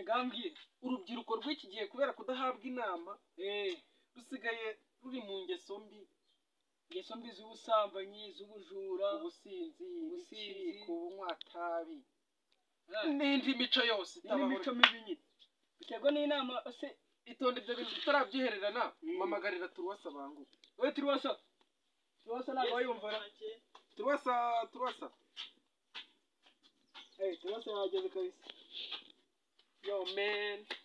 gambye urubyiruko rw'iki gihe kubera kudahabwa inama rusigaye ruri mu ngeso mbi z'ubusambanyi z'ubujura ubusinzi kunywa tabi n'indi mico yose n'imico mibi nyine biterwa n'inama se itonde ibyo bintu tutarabyihererana mamagarira turuwasa banguka wowe turuwasa ntabwo wayumva turuwasa turuwasa yageze kabisa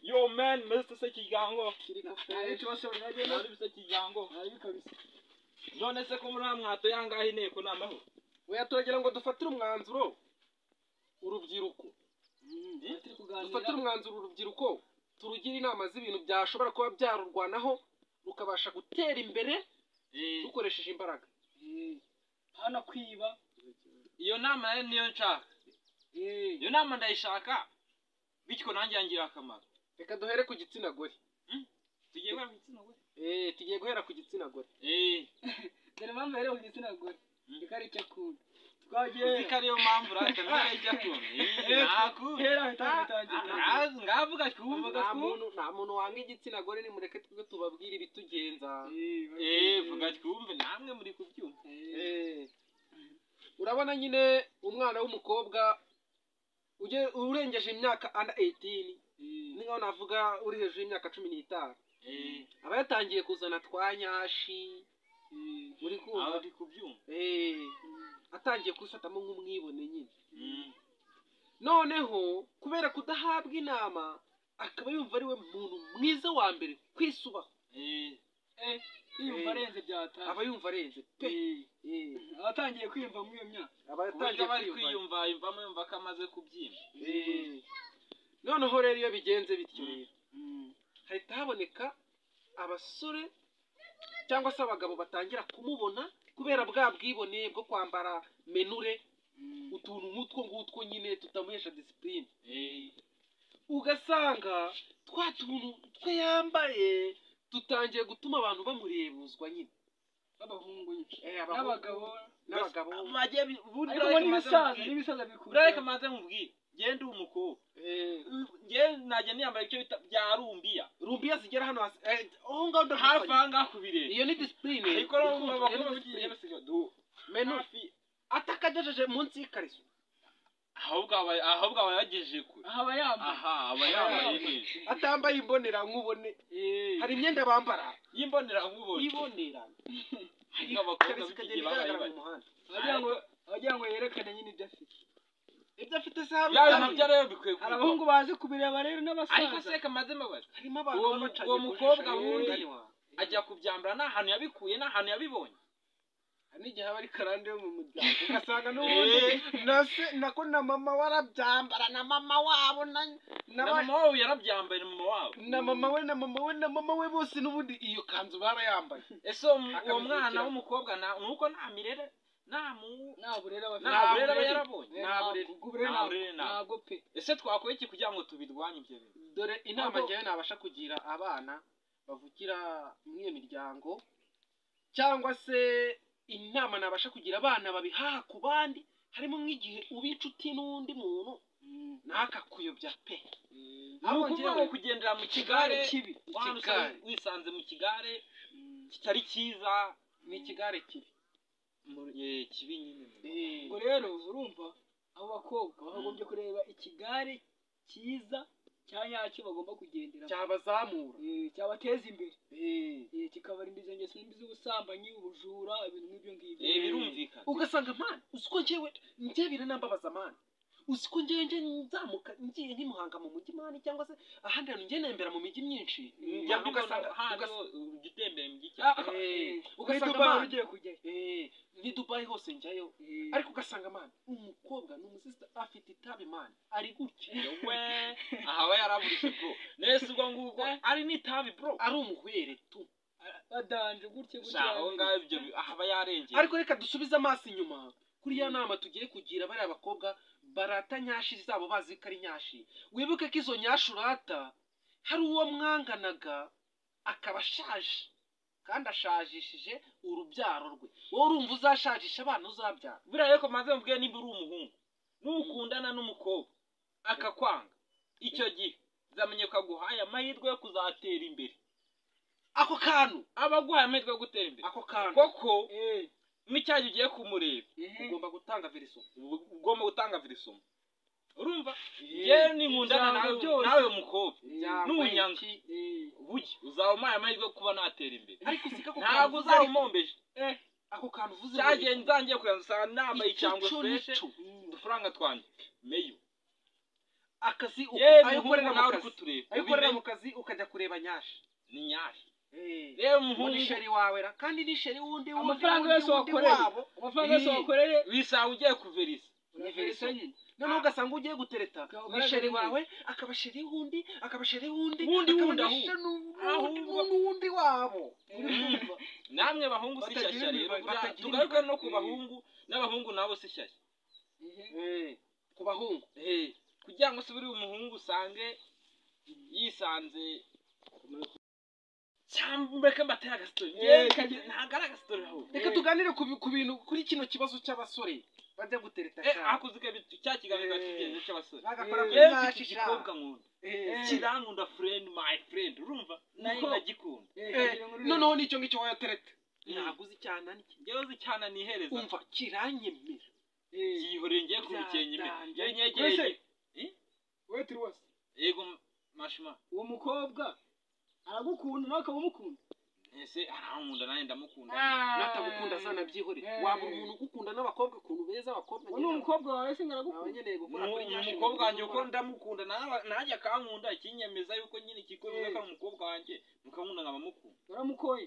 yo man Mr. Sekigango turuwasa ari bisa Kigango ari kabisa none se ko muri amwato yangaho inteko namaho oya turagira ngo dufatire umwanzuro urubyiruko dufatire umwanzuro urubyiruko turugira inama z'ibintu byashobora kuba byarurwanaho rukabasha gutera imbere dukoresheje imbaraga hano kwiba iyo nama niyo nshaka iyo nama ndayishaka bityo nanjye yangira akamaro reka duhere ku gitsina gore tugiye guhera ku gitsina gore tugiye guhera ku gitsina gore dore mpamvu rero ku gitsina gore reka ari icyo akunda twagiye ariyo mpamvu rata ntabwo icyo akunda ngavuga twumva nta muntu wanga igitsina gore nimureke twebwe tubabwire ibitugenza vuga twumve namwe muri kubyumva urabona nyine umwana w'umukobwa urengeje imyaka under 18 niho navuga uri hejuru y'imyaka 15 aba yatangiye kuzana twanyashi muri kubyumva atangiye kwifatamo nk'umwibone nyine noneho kubera kudahabwa inama akaba yumva ari we muntu mwiza wa mbere kwisubaho yumva arenze byataye aba yumva arenze pe abatangiye kwiyumva muri iyo myaka abatangiye kwiyumva yumva ko amaze kubyimba noneho rero iyo bigenze bityo rero hahita haboneka abasore cyangwa se abagabo batangira kumubona kubera bwa bwibone bwo kwambara menure utuntu nk'utwo ngutwo nyine tutamuhesha disipurine ugasanga twa tuntu twe yambaye tutangiye gutuma abantu bamurebuzwa nyine b'abahungu n'abagabo n'ibisaza bikuru reka maze nkubwire genda umukobwa najya niyambara icyo bita bya rumbiya zigera hano hasi aho ngaho hafi aha ngaha ku birenge iyo ni disipurine ariko abakobwa bagiye basigaye hafi atakagejeje munsi y'ikariso ahubwo aba yagejeje kure aba yambaye neza atambaye imbonera nkubone hari imyenda bambara y'imbonera nkubone ariko abakobwa bigiye barayibaye abagira ngo yerekane nyine ibyo afite se nabyo rero bikwiye hari abahungu bazi kubireba rero n'abasaza ariko se kamaze mabaza harimo abantu uwo mukobwa wundi ajya kubyambara nta hantu yabikuye nta hantu yabibonye n'igihe aba ari karande yo mu muryango ugasanga n'ubundi nako na mama warabyambara na mama wabo na mama wabo yarabyambaye na mama we bose n'ubundi iyo kanzu barayambaye ese uwo mwana w'umukobwa nuko nta mirere nta burere aba yarabonye ntabwo pe ese twakora iki kugira ngo tubirwanye ibyo bintu dore inama njyewe nabasha kugira abana bavukira muri iyo miryango cyangwa se inama nabasha kugira abana babihaha ku bandi harimo nk'igihe uba inshuti n'undi muntu ntakakuyobya pe aho ngiye kugendera mu kigare kibi wisanze mu kigare kitari cyiza ni ikigare kibi kibi nyine ngo rero urumva abo bakobwa bakagombye kureba ikigare cyiza cyanyacyo bagomba kugendera cyabazamura cyabateza imbere kikabarinda izo ngeso mbi z'ubusambanyi ubujura ibintu nk'ibyo ngibyo birumvikana ugasanga mani uziko njye biranambabaza mani uziko njye nzamuka ngiye nk'imuhanga mu mujyi mani cyangwa se ahandi hantu njye nembera mu mijyi myinshi ugasanga ugitembera mu mijyi ugasanga mani ugiye kujyayo ni Dubai hose njyayo ariko ugasanga mani umukobwa n'umusista afite itabi mani ari gutya aba yaraburishe bro nese ubwo ngubwo ari n'itabi bro ari umuhwere tu badanje gutya aho ngaho ibyo aba yarengeye ariko reka dusubize amaso inyuma kuri ya nama tugiye kugira bari abakobwa barata nyashi zabo bazi ko ari nyashi wibuke ko izo nyashi urata hari uwo mwanganaga akaba ashaje kandi ashajishije urubyaro rwe wowe urumva uzashajisha abana uzabyara buriya reko maze mvuge niba uri umuhungu n'ukundana n'umukobwa akakwanga icyo gihe uzamenye ko aguhaye amahirwe yo kuzatera imbere. ako kantu Abaguhaye amahirwe yo gutera imbere. ako kantu Koko n'icyaha ugiye kumureba ugomba gutanga veriso ugomba gutanga verisomo. Urumva? Yewe ninkundana nawe mukobwa n'umunyango bugi uzaba umpaye amahirwe yo kuba natera imbere. ariko sika ko Ntabwo uzabumombeje. ako kantu uvuze Cyagiye nzangiye kuyansa nambaye cyangwa fresh udufaranga twanjye meyo. akazi Ayo ukorera nawe uri kutureba. ayo ukorera mu kazi ukajya kureba nyashi Ni nyashi. Rero umuhungu ni sheri wawe ra kandi ni sheri wundi amafaranga yose wakoreye amafaranga yose wakoreye wisaba ugiye kuverisa. uraverisa nyine noneho ugasanga ugiye gutereta ni sheri wawe akaba sheri wundi akaba sheri wundi n'uwundi wabo. Namwe bahungu si shyashya rero tugaruka no ku bahungu n'abahungu nabo si shyashya. ku bahungu kugira ngo subiri umuhungu usange yisanze cyangwa mbatera agastori ntabwo ari agastori aho. reka tuganire ku bintu kuri kino kibazo cy'abasore bajya gutereta akuzuke cya kiganiro cy'ingenzi cy'abasore bagakora kuri nashi gikobwa nkunda kirankunda my friend urumva nayo ndagikunda. noneho nicyo ngicyo wayatereta ntabwo uzi cyane njyewe uzi cyane nihereza umva kiranyemera yihoreye ngiye ku rukenye njyewe nyegereye we turi wose yego mashima uwo mukobwa aragukunda nawe ukaba umukunda ese arankunda nanjye ndamukunda natagukunda azanabyihore waba umuntu ugukunda n'abakobwa ukuntu beza abakobwa ni umukobwa wawe se ngaragukunda nkeneye gukora kuri nyashi umukobwa wanjye uko ndamukunda nanjye akankunda ikinyemeza yuko nyine kikomeza ko umukobwa wanjye mukankunda nkaba mukunda uramukoye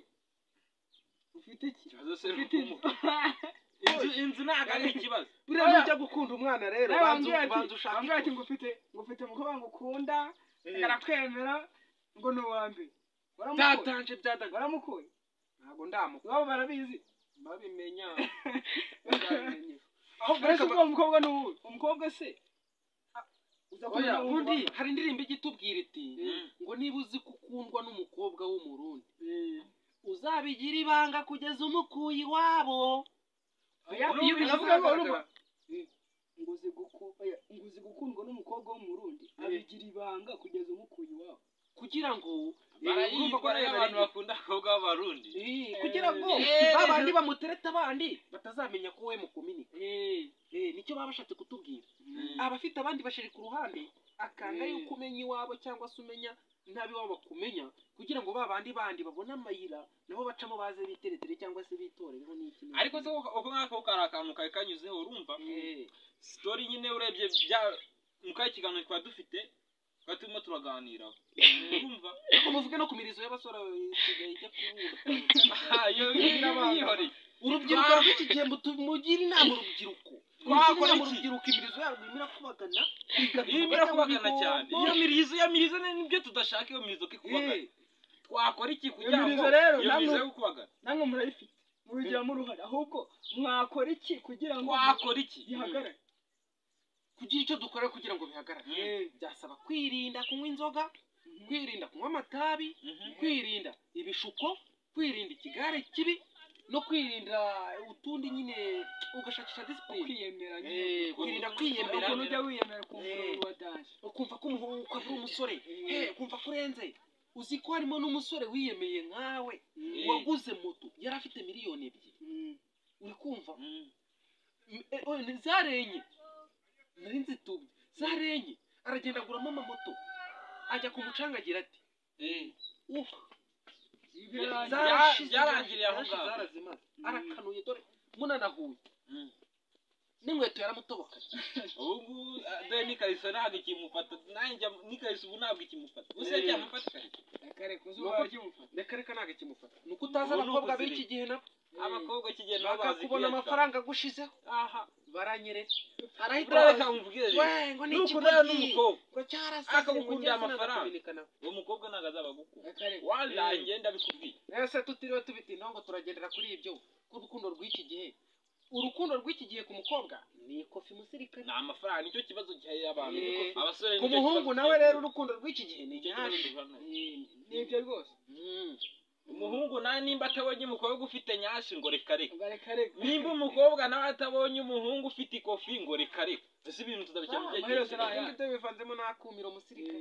ufite iki ufite inzu ntabwo ari ikibazo buriya ujya gukunda umwana rero banza ushaka ati ngufite umukobwa ngukunda ngarakwemera ngo ni uwa mbere byatanje waramukoye ntabwo ndamukoye waba barabizi babimenya aho mbese uwo mukobwa ni uwo umukobwa se ubundi hari indirimbo igitubwira iti ngo niba uzi ko ukundwa n'umukobwa w'umurundi uzabigira ibanga kugeza umukuye iwabo. iyo bivuga ngo uzi gukundwa n'umukobwa w'umurundi abigira ibanga kugeza umukuye iwabo kugira ngo urumva ko abantu bakunda abakobwa b'abarundi kugira ngo babandi bamutereta abandi batazamenya ko we mukominika nicyo baba bashatse kutubwira. abafite abandi bashiri ku ruhande akanga yuko umenya iwabo cyangwa se umenya ntabi wabo bakumenya kugira ngo babandi bandi babone amayira nabo bacamo baze biteretere cyangwa se bitoreho n'iki. ariko se uko nkako kari akantu kari kanyuzeho urumva story nyine urebye bya mukaye ikiganiro twa dufite twari turimo turaganiraho urumva muvuge no ku mirizo y'abasore isigaye ijya kuwuhora urubyiruko rw'iki gihe mugira inama urubyiruko twakora mu rubyiruko imirizo yarwo imira kubagana cyane iyo mirizo nibyo tudashaka iyo mirizo kikubagana twakora iki kugira ngo iyo mirizo yo kubagana namwe murayifite mubigiramo uruhare ahubwo mwakora iki kugira ngo twakora iki gihagarare kugira icyo dukora kugira ngo bihagarare byasaba kwirinda kunywa inzoga kwirinda kunywa amatabi kwirinda ibishuko kwirinda ikigare kibi no kwirinda utundi nyine ugashakisha discipline kwiyemera kwirinda kwiyemera ukuntu ujya wiyemera kumva daje ukumva ko umuhungu ukaba uri umusore ukumva ko urenze uzi ko harimo n'umusore wiyemeye nkawe waguze moto yari afite miliyoni 2 uri kumva zarenye nari nzitubye zarenye aragenda aguramo amamoto ajya ku mucanga agira ati byarangiriye aho ngaho zarazimaze arakanuye dore munanahuye n'inkweto yaramutobokanye ubu dore n'ikariso ntabwo ikimufata nanjye n'ikariso ubu ntabwo ikimufata gusa cyamufata reka ntabwo ikimufata ni uko utazi abakobwa b'iki gihe nabo abakobwa iki gihe nabo bakakubona amafaranga agushizeho baranyerera arahita umubwire ngo ni n'ukundana n'umukobwa ngo cyarasaze akagukundira amafaranga uwo mukobwa ntabwo azaba agukunda warangiye ndabikubwiye ese tutiriwe tubitindaho ngo turagendera kuri ibyo k'urukundo rw'iki gihe urukundo rw'iki gihe ku mukobwa ni ikofi musirikare ni amafaranga nicyo kibazo gihe abantu abasore ku muhungu nawe rero urukundo rw'iki gihe ni ibyo rwose umuhungu nawe nimba atabonye umukobwa ufite nyashi ngo reka nimba umukobwa nawe atabonye umuhungu ufite ikofi ngo reka ese ibintu tudabikemura ibyo bivanzemo n'akumiro musirikare